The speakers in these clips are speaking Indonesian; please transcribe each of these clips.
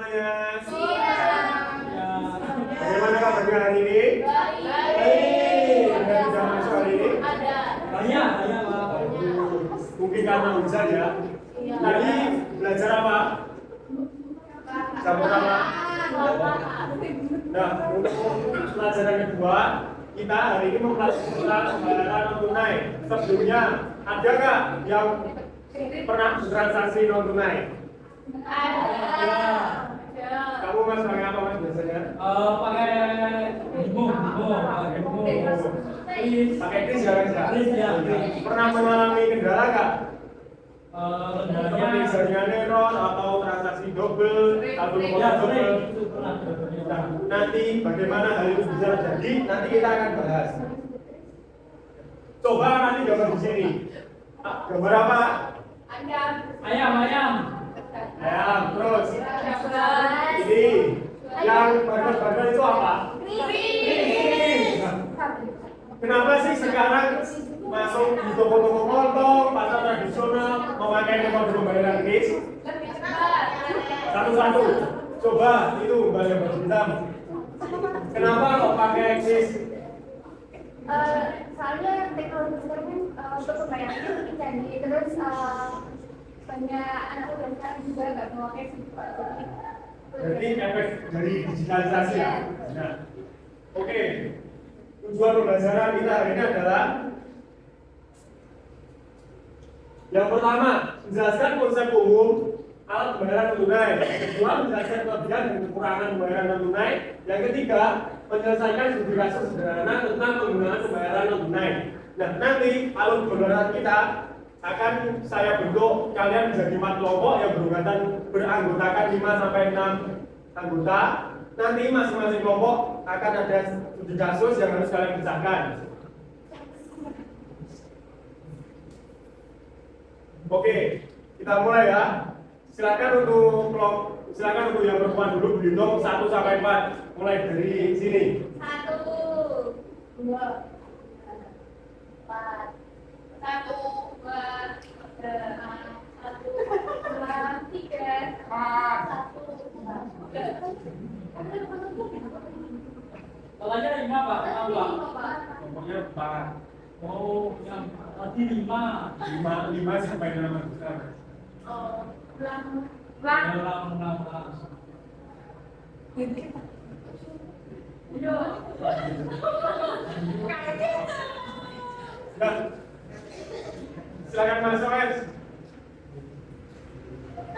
semuanya? Siap. Bagaimana kabarnya hari ini? Baik. Ada sudah masuk hari ini? Ada. Banyak Pak. Mungkin karena hujan ya. Tadi belajar apa? Jam pertama. Nah, untuk pelajaran kedua, kita hari ini mempelajari tentang pembayaran non tunai. Sebelumnya, ada nggak yang pernah bertransaksi non tunai? Ada. Kamu mas pakai apa mas biasanya? Pakai Imo. Pakai kris ya mas ya? Kris ya. Pernah mengalami kendala nggak? Seperti Kendalanya jaringan non atau transaksi double atau ya double? itu pernah. Nah, nanti bagaimana hal itu bisa terjadi? Nanti kita akan bahas. Coba nanti gambar di sini. Gambar apa? Ayam. Ayam. Terus ini yang barbar itu apa? Nah, kenapa sih sekarang masuk di toko-toko motor, pasar tradisional memakai metode pembayaran kris? Satu-satu. Coba itu mbak yang baju hitam. Kenapa kok pakai kris? Soalnya teknologi sekarang untuk pembayarannya lebih canggih, terus banyak anak muda sekarang juga nggak mau cash. Berarti efek dari digitalisasi ya. Nah, oke. Tujuan pembelajaran kita hari ini adalah yang pertama, menjelaskan konsep umum alat pembayaran non tunai. Yang kedua, menjelaskan kelebihan dan kekurangan pembayaran non tunai. Yang ketiga, menyelesaikan studi kasus sederhana tentang penggunaan pembayaran non tunai. Nah, nanti alur pembelajaran kita akan saya bentuk kalian menjadi 4 kelompok yang beranggotakan 5 sampai 6 anggota. Nanti masing-masing kelompok akan ada studi kasus yang harus kalian pecahkan. Oke, kita mulai ya. Silakan untuk yang perempuan dulu berhitung 1 sampai 4. Mulai dari sini. 1, 2, 4. 1, 2, 3, 1, 2. Kalanya 5 Pak. Kenapa? Kelompoknya 4. Oh, yang tadi 5. 5 sampai 6 anggota. Ulang. Nah, silakan masuk guys.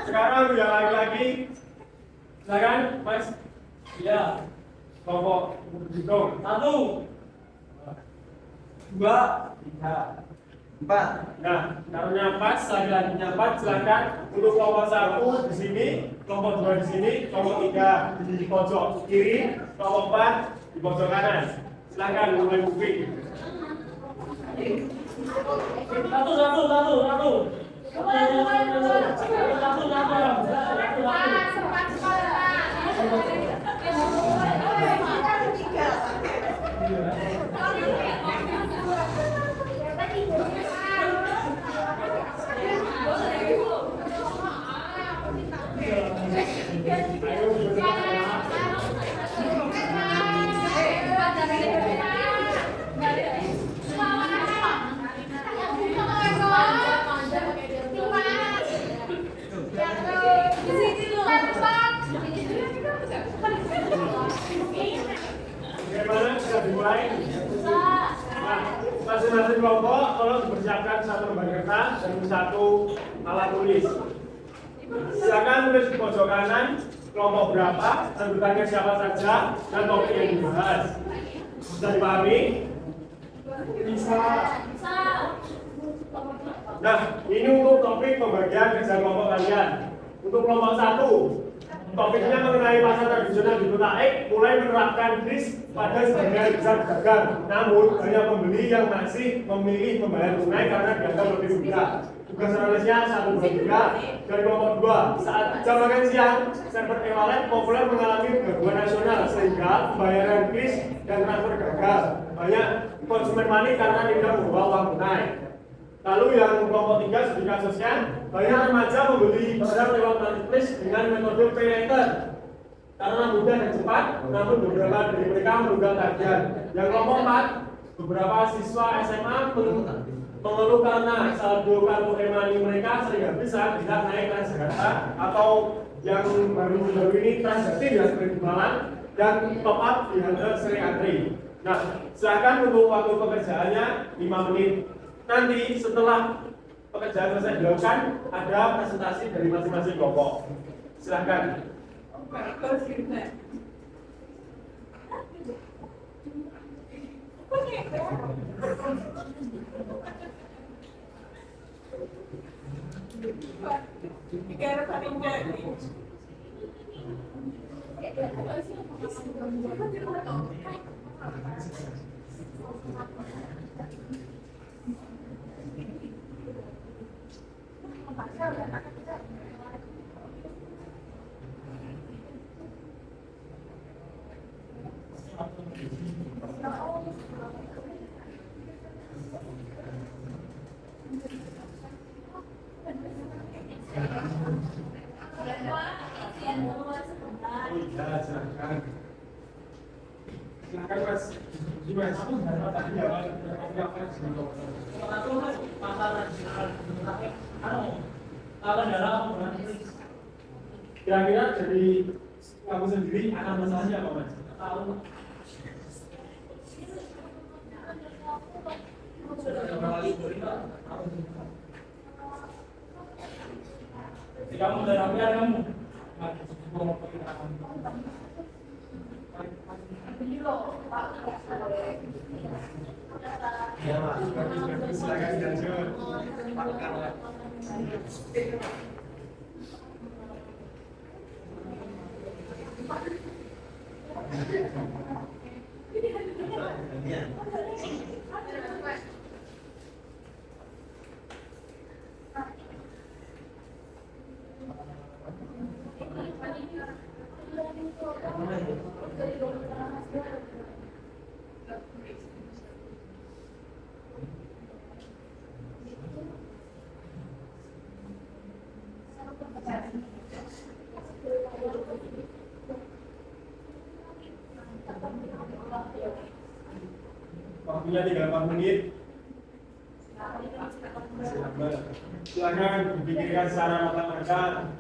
Sekarang yang lagi-lagi, silakan mas. Ya. Kelompok hitung. 1, 2, 3, 4. Nah, taruhnya 4, selanjutnya 4, silakan untuk kelompok 1 di sini, kelompok 2 di sini, kelompok 3 di pojok kiri, kelompok 4 di pojok kanan. Silakan mulai moving. 'Bagaimana bisa dimulai? Nah, masing-masing kelompok tolong dipersiapkan 1 lembar kertas dan 1 alat tulis. Silakan tulis di pojok kanan kelompok berapa, sebutannya siapa saja, dan topik yang dibahas. Bisa dipahami? Bisa. Nah, ini untuk topik pembagian kerja kelompok kalian. Untuk kelompok 1, topiknya mengenai pasar tradisional di Kota X mulai menerapkan kris pada sebagian besar pedagang. Namun, banyak pembeli yang masih memilih membayar tunai karena dianggap lebih mudah. Tugas analisnya 1, 2, 3 dan kelompok 2. Saat jam makan siang, server e-wallet populer mengalami gangguan nasional sehingga pembayaran kris dan transfer gagal. Banyak konsumen panik karena tidak membawa uang tunai. Lalu yang kelompok 3 studi kasusnya, banyak remaja membeli barang lewat marketplace dengan metode pay later. karena mudah dan cepat, namun beberapa dari mereka menunggang tagihan. Yang kelompok 4, beberapa siswa SMA mengeluh karena saldo kartu e-money mereka sering habis saat tidak naik Transjakarta atau yang baru-baru ini Transjatim yang sering jualan dan top up di halte sering antri. Nah, silakan untuk waktu pekerjaannya 5 menit. Nanti setelah pekerjaan selesai dilakukan, ada presentasi dari masing-masing kelompok. Silakan. Silakan Mas. Mas. Kira-kira dari kamu sendiri akan masalahnya apa Mas? Kamu dalam kamu. Ya, Pak. Silakan lanjut. Waktunya 3-4 menit. Silakan dipikirkan secara matang-matang.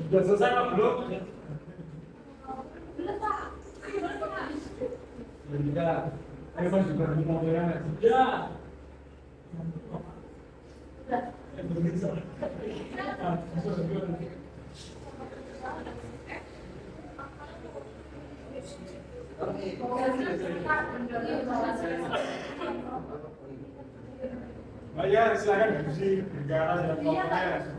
Sudah selesai Pak belum? Tidak. Ayo Pak juga mau ya. Ya. Bayar, silakan diskusi bicara dengan kelompoknya.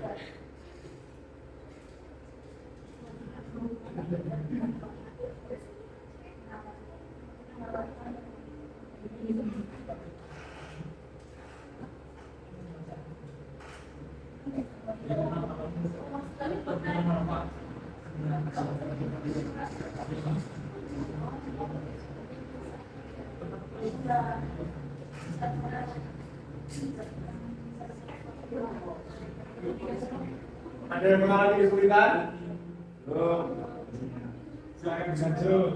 Ada yang mengalami kesulitan? Belum. Silakan lanjut.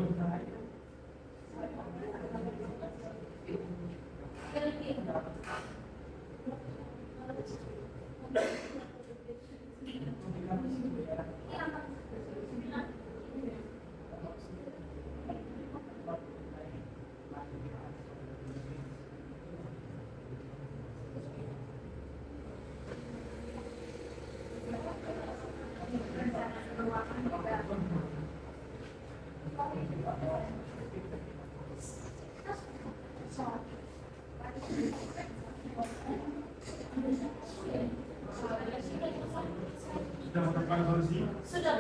Sudah menemukan solusi? Sudah.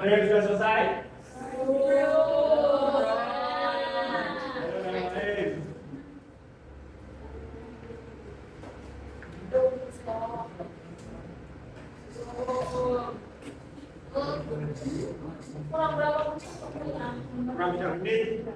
Ada yang sudah selesai? Ayo, yang lain. Kurang berapa? Kurang 3 menit.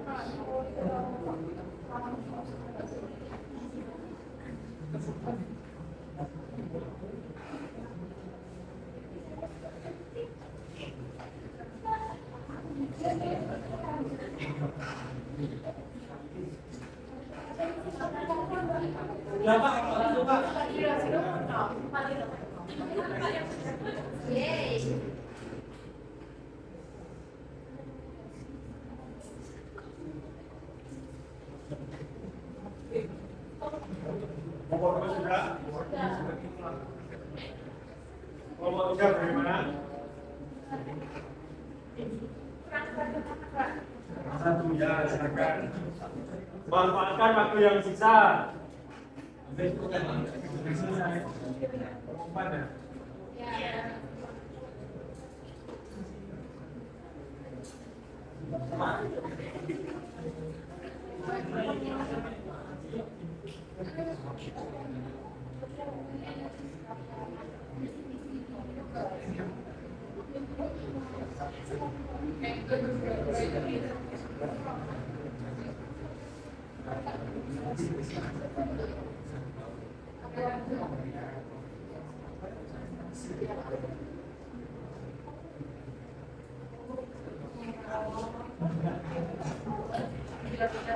Ya Pak, satu Pak. Yeay. Kelompok 2 sudah? Kelompok 3 bagaimana? Satu ya, silakan. Manfaatkan waktu yang sisa.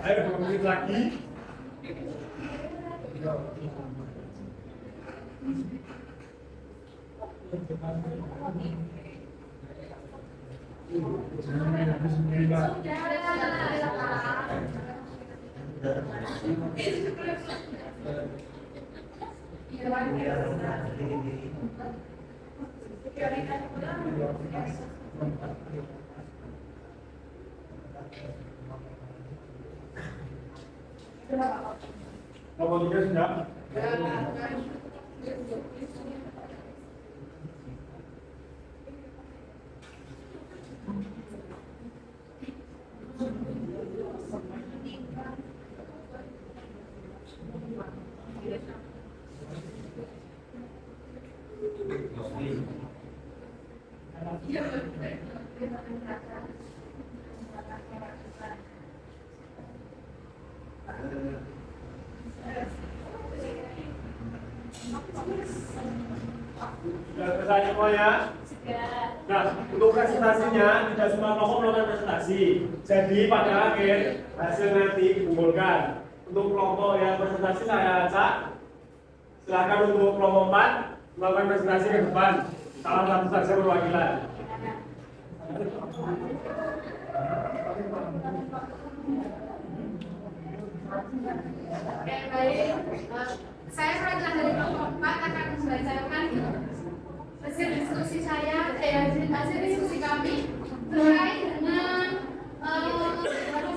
Ayo 2 menit lagi. Kelompok 3 sudah? Sudah selesai semuanya? Nah, untuk presentasinya tidak semua kelompok melakukan presentasi. Jadi pada akhir hasil nanti dikumpulkan. Untuk kelompok yang presentasi saya acak. Silakan untuk kelompok 4 melakukan presentasi ke depan. Salah satu saja perwakilan. Oke, baik. Saya perwakilan dari kelompok 4 akan membacakan hasil diskusi hasil diskusi kami terkait dengan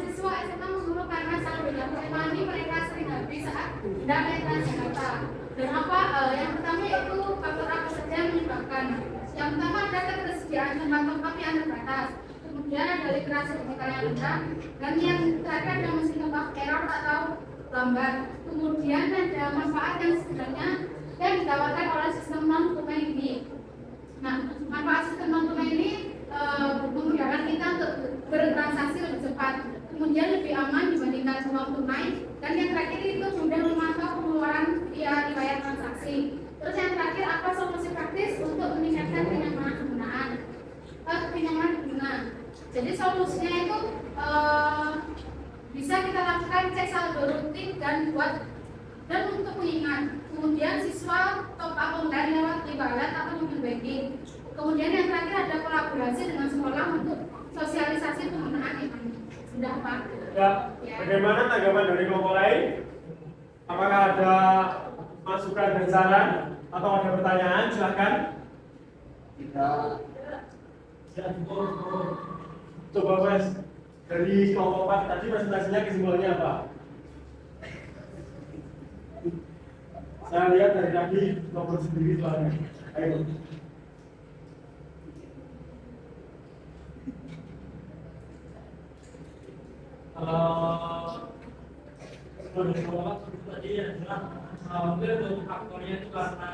siswa SMA mengeluh karena saat menemani mereka sering habis saat hendak naik Transjakarta. Dan yang pertama yaitu faktor apa saja yang menyebabkan. Yang pertama ada ketersediaan tempat yang terbatas. Kemudian ada literasi digital yang rendah. Dan yang terakhir ada mesin tempat error atau lambat. Kemudian ada manfaat yang sebenarnya yang ditawarkan oleh sistem non tunai ini. Nah, manfaat sistem non tunai ini memudahkan kita untuk bertransaksi lebih cepat, kemudian lebih aman dibandingkan uang tunai, dan yang terakhir itu mudah memantau pengeluaran via riwayat transaksi. Terus yang terakhir apa solusi praktis untuk meningkatkan kenyamanan pengguna. Jadi solusinya itu bisa kita lakukan cek saldo rutin dan untuk mengingat. Kemudian siswa top up online lewat e-wallet atau mobile banking. Kemudian yang terakhir ada kolaborasi dengan sekolah untuk sosialisasi penggunaan e-money. Sudah Pak? Ya. Bagaimana tanggapan dari kelompok lain? Apakah ada masukan dan saran atau ada pertanyaan? Silahkan. Coba Mas, dari kelompok 4 tadi presentasinya kesimpulannya apa? Saya lihat dari tadi nomor sendiri soalnya. Ayo. tadi yang bilang mungkin untuk faktornya itu karena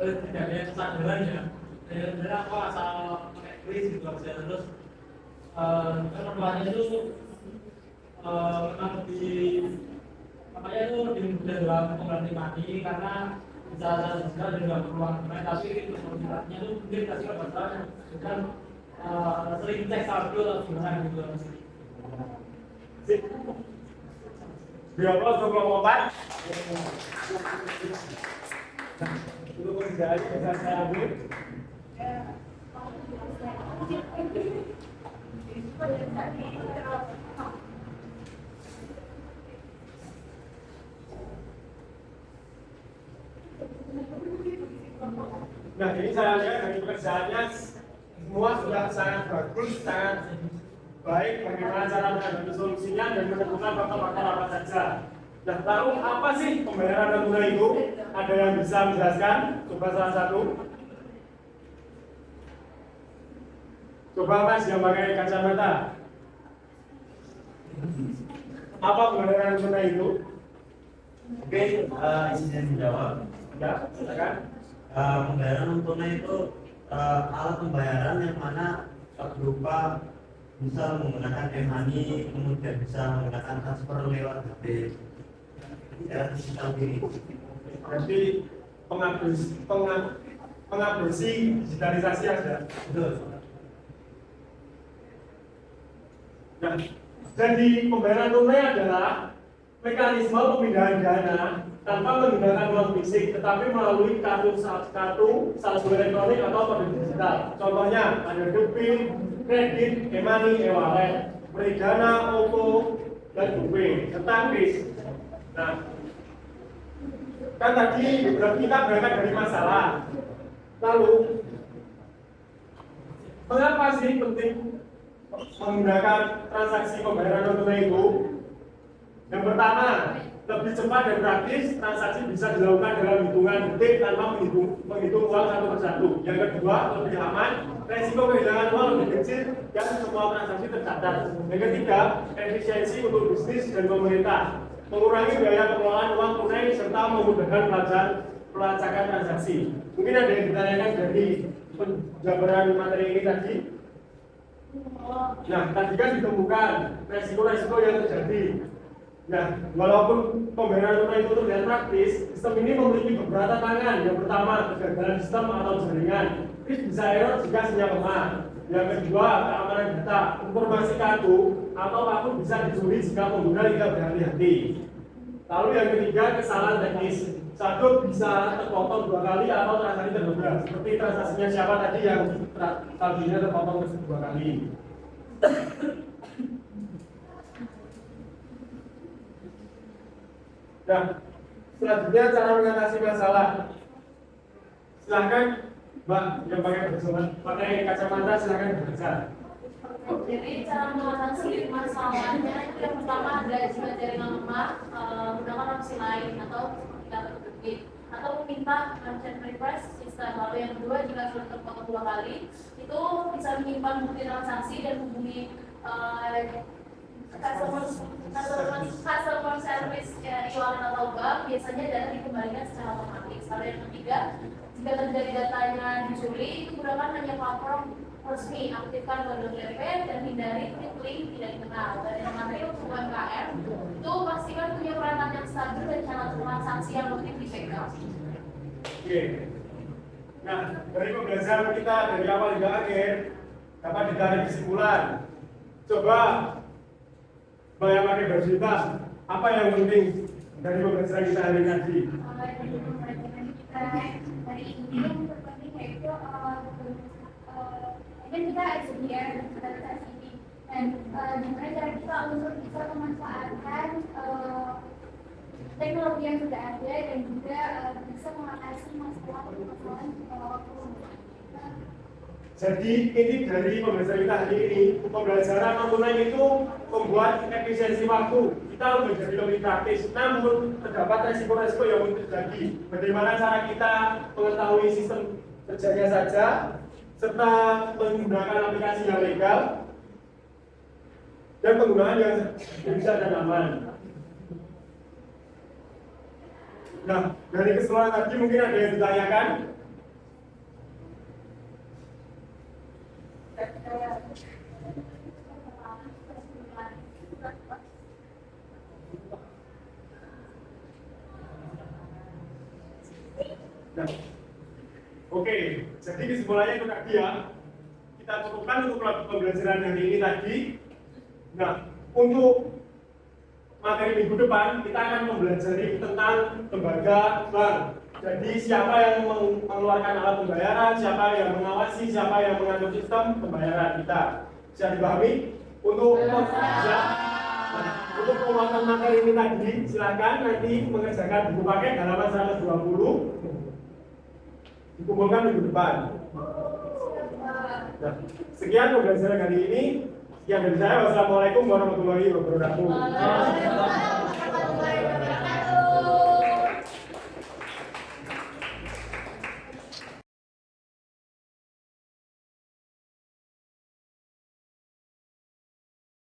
tidak ada kesadaran ya. Sebenarnya aku asal pakai kris gitu aja terus kan orangnya itu memang makanya itu lebih mudah dalam pengganti mandi karena bisa juga peluang main tapi penggantinya itu mungkin kasih kebetulan dengan sering cek saldo atau gimana gitu Sip. Berapa untuk kelompok 4? Untuk kerjaan bisa saya ambil. Nah, ini saya lihat dari pekerjaannya semua sudah sangat bagus, sangat baik bagaimana cara menghadapi solusinya dan menemukan faktor-faktor apa saja. Nah, lalu apa sih pembayaran non tunai itu? Ada yang bisa menjelaskan? Coba salah satu. Coba Mas yang pakai kacamata. Apa pembayaran non tunai itu? Oke, izin dijawab. Ya, silakan. Pembayaran non tunai itu alat pembayaran yang mana berupa bisa menggunakan e-money, kemudian bisa menggunakan transfer lewat HP. Ya, digital ini. Berarti pengabdesi digitalisasi ada. Betul. Nah, jadi pembayaran tunai adalah mekanisme pemindahan dana tanpa menggunakan uang fisik, tetapi melalui kartu saldo elektronik atau kode digital. Contohnya ada debit, kredit, e-money, e-wallet, Pridana, OVO, dan GoPay, serta kris. Nah, kan tadi kita berangkat dari masalah. Lalu, mengapa sih penting menggunakan transaksi pembayaran non tunai itu? Yang pertama, lebih cepat dan praktis, transaksi bisa dilakukan dalam hitungan detik tanpa menghitung uang satu persatu. Yang kedua, lebih aman, resiko kehilangan uang lebih kecil dan semua transaksi tercatat. Yang ketiga, efisiensi untuk bisnis dan pemerintah, mengurangi biaya pengelolaan uang tunai serta memudahkan pelacakan transaksi. Mungkin ada yang ditanyakan dari penjabaran materi ini tadi. Nah, tadi kan ditemukan resiko-resiko yang terjadi. Nah, walaupun pembayaran tunai itu terlihat praktis, sistem ini memiliki beberapa tantangan. Yang pertama, kegagalan sistem atau jaringan. Kris bisa error jika sinyal lemah. Yang kedua, keamanan data. Informasi kartu atau akun bisa dicuri jika pengguna tidak berhati-hati. Lalu yang ketiga, kesalahan teknis. Saldo bisa terpotong 2 kali atau transaksi tertunda. Seperti transaksinya siapa tadi yang saldonya terpotong 2 kali. Nah, selanjutnya cara mengatasi masalah. Silahkan Mbak yang pakai kacamata, silahkan dibaca. Jadi cara mengatasi masalahnya itu yang pertama ada jika jaringan lemah, gunakan opsi lain atau tidak terbit atau meminta merchant request sistem. Lalu yang kedua, jika sudah terpotong 2 kali, itu bisa menyimpan bukti transaksi dan hubungi customer service e-wallet atau bank. Biasanya data dikembalikan secara otomatis. Lalu yang ketiga, jika terjadi datanya dicuri, itu gunakan hanya platform resmi, aktifkan kode OTP dan hindari klik link tidak dikenal. Dan yang terakhir untuk UMKM, itu pastikan punya perangkat yang stabil dan channel transaksi yang rutin di backup. Oke. Nah, dari pembelajaran kita dari awal hingga akhir dapat ditarik kesimpulan. Coba Mbak pakai baju hitam, apa yang penting dari pembelajaran kita hari tadi? Hari ini yang terpenting yaitu kan kita SDR digitalisasi ini dan gimana cara kita untuk bisa memanfaatkan teknologi yang sudah ada dan juga bisa mengatasi masalah-masalah Jadi inti dari pembelajaran kita hari ini, pembelajaran non tunai itu membuat efisiensi waktu kita menjadi lebih praktis. Namun terdapat resiko-resiko yang mungkin terjadi. Bagaimana cara kita mengetahui sistem kerjanya saja, serta menggunakan aplikasi yang legal dan penggunaan yang bisa dan aman. Nah, dari keseluruhan tadi mungkin ada yang ditanyakan? Nah, oke, jadi kesimpulannya itu tadi ya. Kita cukupkan untuk pembelajaran hari ini tadi. Nah, untuk materi minggu depan kita akan mempelajari tentang lembaga bank. Jadi siapa yang mengeluarkan alat pembayaran, siapa yang mengawasi, siapa yang mengatur sistem pembayaran kita. Bisa dipahami? Untuk untuk penguatan materi ini tadi, silakan nanti mengerjakan buku paket halaman 120. Dikumpulkan minggu depan. Nah, sekian pembelajaran hari ini. Sekian dari saya. Wassalamualaikum warahmatullahi wabarakatuh.